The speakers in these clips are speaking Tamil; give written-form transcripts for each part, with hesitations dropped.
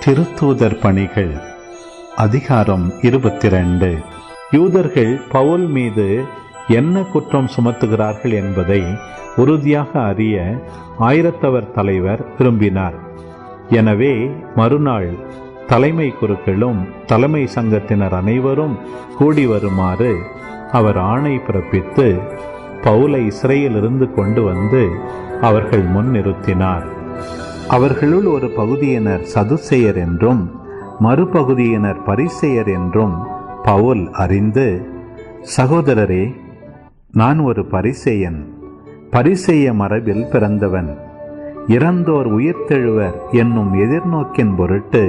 திருத்தூதர் பணிகள் அதிகாரம் 22. யூதர்கள் பவுல் மீது என்ன குற்றம் சுமத்துகிறார்கள் என்பதை உறுதியாக அறிய ஆயிரத்தவர் தலைவர் விரும்பினார். எனவே மறுநாள் தலைமை குருக்களும் தலைமை சங்கத்தினர் அனைவரும் கூடி வருமாறு அவர் ஆணை பிறப்பித்து பவுலை சிறையிலிருந்து கொண்டு வந்து அவர்கள் முன் நிறுத்தினார். அவர்களுள் ஒரு பகுதியினர் சதுசேயர் என்றும் மறுபகுதியினர் பரிசேயர் என்றும் பவுல் அறிந்து, சகோதரரே, நான் ஒரு பரிசேயன், பரிசேய மரபில் பிறந்தவன். இறந்தோர் உயிர்த்தெழுவர் என்னும் எதிர்நோக்கின் பொருட்டு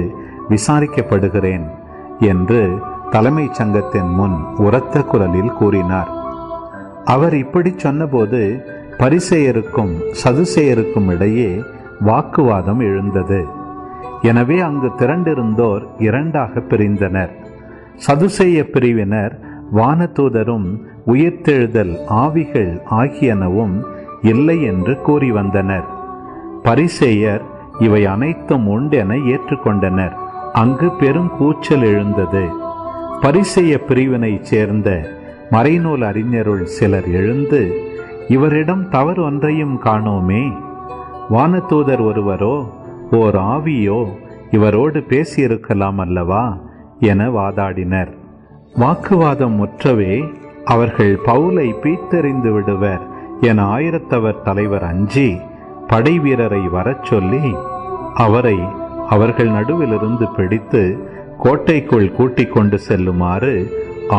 விசாரிக்கப்படுகிறேன் என்று தலைமை சங்கத்தின் முன் உரத்த குரலில் கூறினார். அவர் இப்படி சொன்னபோது பரிசேயருக்கும் சதுசேயருக்கும் இடையே வாக்குவாதம் எழுந்தது. எனவே அங்கு திரண்டிருந்தோர் இரண்டாக பிரிந்தனர். சதுசேய பிரிவினர் வானதூதரும் உயிர்த்தெழுதல் ஆவிகள் ஆகியனவும் இல்லை என்று கூறி வந்தனர். பரிசேயர் இவை அனைத்தும் உண்டென ஏற்றுக்கொண்டனர். அங்கு பெரும் கூச்சல் எழுந்தது. பரிசேய பிரிவினைச் சேர்ந்த மறைநூல் அறிஞருள் சிலர் எழுந்து, இவரிடம் தவறு ஒன்றையும் காணோமே, வானதூதர் ஒருவரோ ஓர் ஆவியோ இவரோடு பேசியிருக்கலாம் அல்லவா என வாதாடினர். வாக்குவாதம் முற்றவே அவர்கள் பவுலை பீத்தெறிந்து விடுவர் என ஆயிரத்தவர் தலைவர் அஞ்சி படை வீரரை வரச் சொல்லி அவரை அவர்கள் நடுவிலிருந்து பிடித்து கோட்டைக்குள் கூட்டிக் கொண்டு செல்லுமாறு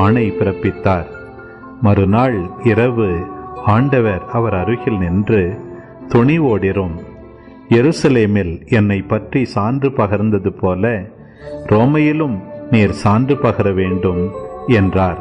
ஆணை பிறப்பித்தார். மறுநாள் இரவு ஆண்டவர் அவர் அருகில் நின்று, துணிவோடிரும், எருசலேமில் என்னை பற்றி சான்று பகர்ந்தது போல ரோமையிலும் நீர் சான்று பகர வேண்டும் என்றார்.